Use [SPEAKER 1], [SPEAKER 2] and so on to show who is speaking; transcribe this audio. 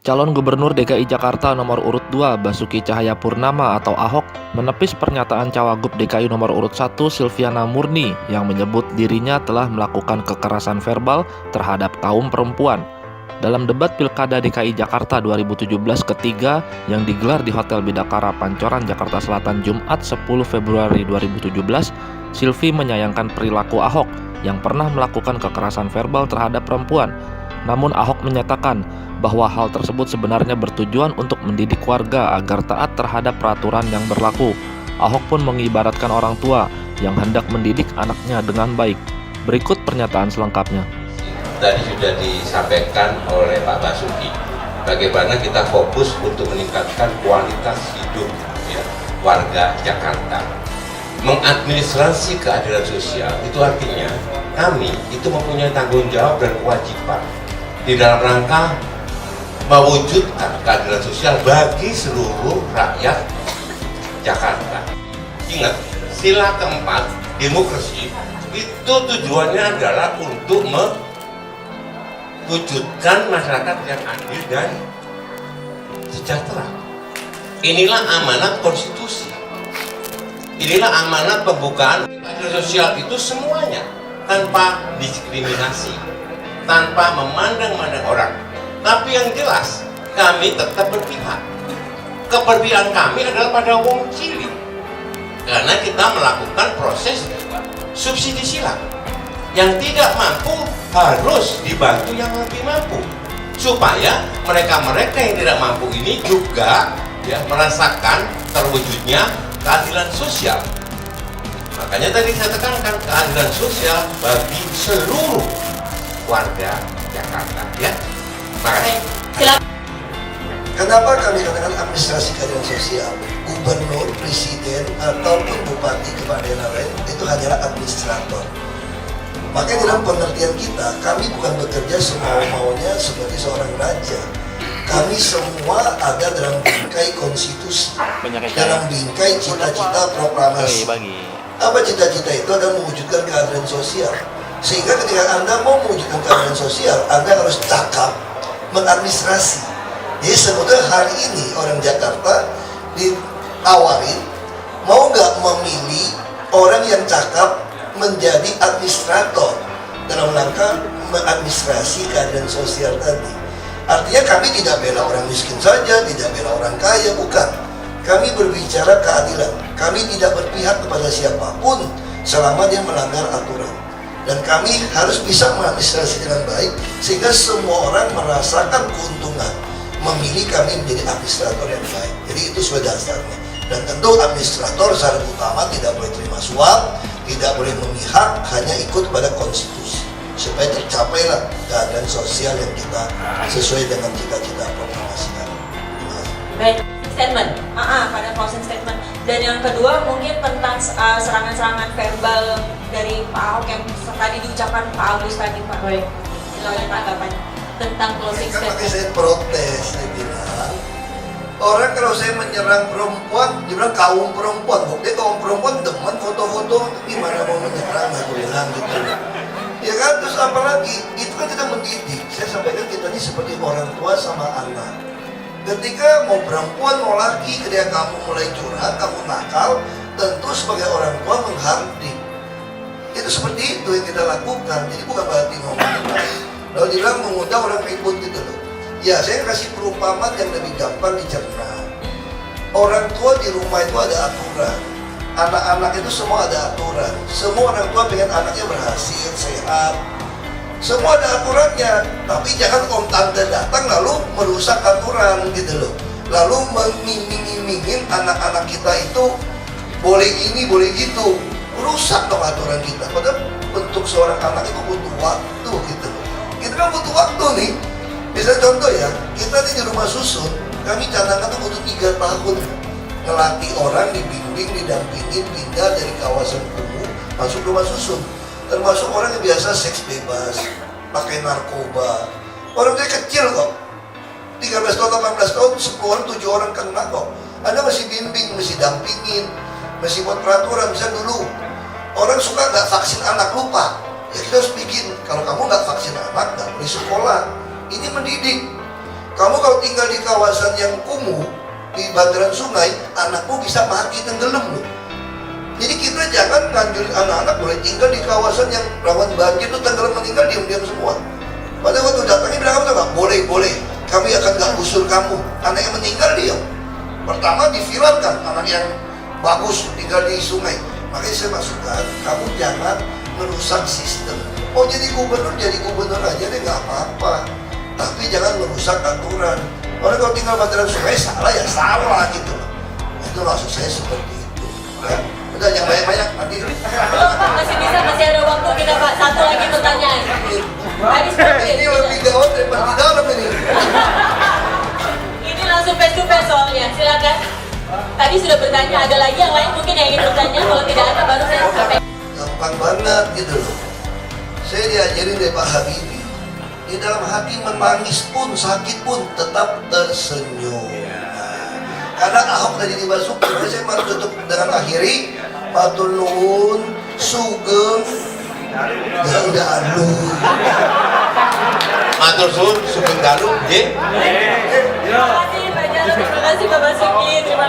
[SPEAKER 1] Calon Gubernur DKI Jakarta nomor urut 2 Basuki Cahayapurnama atau Ahok menepis pernyataan Cawagup DKI nomor urut 1 Silviana Murni yang menyebut dirinya telah melakukan kekerasan verbal terhadap kaum perempuan. Dalam debat Pilkada DKI Jakarta 2017 ketiga yang digelar di Hotel Bidakara Pancoran, Jakarta Selatan Jumat 10 Februari 2017, Silvi menyayangkan perilaku Ahok yang pernah melakukan kekerasan verbal terhadap perempuan. Namun Ahok menyatakan bahwa hal tersebut sebenarnya bertujuan untuk mendidik warga agar taat terhadap peraturan yang berlaku. Ahok pun mengibaratkan orang tua yang hendak mendidik anaknya dengan baik. Berikut pernyataan selengkapnya.
[SPEAKER 2] Tadi sudah disampaikan oleh Pak Basuki, bagaimana kita fokus untuk meningkatkan kualitas hidup ya, warga Jakarta. Mengadministrasi keadilan sosial itu artinya kami itu mempunyai tanggung jawab dan kewajiban di dalam rangka mewujudkan keadilan sosial bagi seluruh rakyat Jakarta. Ingat, sila keempat demokrasi itu tujuannya adalah untuk mewujudkan masyarakat yang adil dan sejahtera. Inilah amanat konstitusi. Inilah amanat pembukaan keadilan sosial itu semuanya tanpa diskriminasi, tanpa memandang-mandang orang. Tapi yang jelas, kami tetap berpihak. Keberpihakan kami adalah pada wong cilik. Karena kita melakukan proses subsidi silang. Yang tidak mampu harus dibantu yang lebih mampu. Supaya mereka-mereka yang tidak mampu ini juga ya, merasakan terwujudnya keadilan sosial. Makanya tadi saya tekankan keadilan sosial bagi seluruh warga Jakarta ya. Makanya
[SPEAKER 3] kenapa kami katakan administrasi keadilan sosial? Gubernur, presiden, ataupun bupati kepala daerah lain itu hanyalah administrator. Makanya dalam pengertian kita, kami bukan bekerja semau-maunya seperti seorang raja. Kami semua ada dalam bingkai konstitusi, dalam bingkai cita-cita proklamasi. Apa cita-cita itu adalah mewujudkan keadilan sosial. Sehingga ketika Anda mau mewujudkan keadilan sosial, Anda harus cakap mengadministrasi. Jadi sebetulnya hari ini orang Jakarta ditawarin mau nggak memilih orang yang cakap menjadi administrator dalam rangka mengadministrasi keadilan sosial tadi. Artinya kami tidak bela orang miskin saja, tidak bela orang kaya, bukan. Kami berbicara keadilan. Kami tidak berpihak kepada siapapun selama dia melanggar aturan. Dan kami harus bisa mengadministrasi dengan baik sehingga semua orang merasakan keuntungan memilih kami menjadi administrator yang baik. Jadi itu sudah dasarnya. Dan tentu administrator secara utama tidak boleh terima suap, tidak boleh memihak, hanya ikut pada konstitusi supaya tercapailah keadilan sosial yang kita sesuai dengan cita-cita proklamasi kami.
[SPEAKER 4] Baik, statement. Pada closing statement. Dan yang kedua mungkin tentang serangan-serangan verbal dari Pak Ahok yang tadi diucapkan Pak Agus tadi, Pak. Baik, silakan tanggapannya tentang closing
[SPEAKER 3] kan
[SPEAKER 4] statement.
[SPEAKER 3] saya protes, saya bilang orang kalau saya menyerang perempuan, dia bilang kaum perempuan. Bukti kaum perempuan demen foto-foto, gimana mau menyerang, aku bilang gitu. Ya kan, terus apalagi, itu kan kita mendidik. Saya sampaikan kita ini seperti orang tua sama anak. Ketika mau perempuan mau laki, ketika kamu mulai curhat, kamu nakal, tentu sebagai orang tua menghardik. Itu seperti itu yang kita lakukan. Jadi bukan berarti ngomongin. Lalu dibilang mengundang orang ribut gitu loh. Ya, saya kasih perumpamaan yang lebih gampang dicerna. Orang tua di rumah itu ada aturan. Anak-anak itu semua ada aturan. Semua orang tua pengen anaknya berhasil, sehat. Semua ada aturannya. Tapi jangan om tante datang lalu merusak aturan gitu loh. Lalu mengiming-imingin anak-anak kita itu boleh ini, boleh gitu. Rusak dong aturan kita. Padahal untuk seorang anak itu butuh waktu gitu loh. Kita kan butuh waktu nih. Misalnya contoh ya, kita di rumah susun, kami cadangkan tuh butuh 3 tahun ngelatih orang, dibimbing, didampingin, pindah dari kawasan kumuh masuk rumah susun. Termasuk orang yang biasa seks bebas, pakai narkoba. Orang dia kecil kok, 13 tahun, 18 tahun, 10 orang, 7 orang kena kok. Anda masih bimbing, masih dampingin, masih buat peraturan. Misalnya dulu, orang suka nggak vaksin anak lupa. Ya kita harus bikin, kalau kamu nggak vaksin anak, nggak boleh sekolah. Ini mendidik. Kamu kalau tinggal di kawasan yang kumuh, di bantaran sungai, anakmu bisa mati tenggelam loh. Jadi kita jangan nganjurin anak-anak boleh tinggal di kawasan yang rawan banjir tuh tenggelam meninggal diam-diam semua. Padahal waktu datangnya bilang apa? Boleh, kami akan gak usur kamu. Anak yang meninggal diam. Pertama diviralkan, anak yang bagus tinggal di sungai. Makanya saya masukkan, kamu jangan merusak sistem. Oh jadi gubernur aja deh nggak apa-apa. Tapi jangan merusak aturan. Orang kalau tinggal bantaran sungai salah ya salah gitu. Itu maksud saya seperti itu. Ya. Udah jangan banyak-banyak nanti.
[SPEAKER 4] Pak, masih ada waktu kita Pak. Satu lagi pertanyaan. Habis
[SPEAKER 3] Ini lebih gawat daripada di dalam ini.
[SPEAKER 4] Ini langsung face to face soalnya. Silakan. Tadi sudah bertanya, ada lagi yang lain mungkin yang ingin bertanya. Kalau tidak ada baru saya sampai.
[SPEAKER 3] Gampang banget gitu loh. Saya diajarin dari Pak Habibie. Di dalam hati menangis pun, sakit pun tetap tersenyum. Karena Ahok tadi di Basuki, saya mau tutup dengan akhiri matur nuwun, sugeng, dalu.
[SPEAKER 2] Matur suwun sugeng dalu nggih.
[SPEAKER 4] Terima kasih Pak Jarod, terima kasih Pak Basuki, terima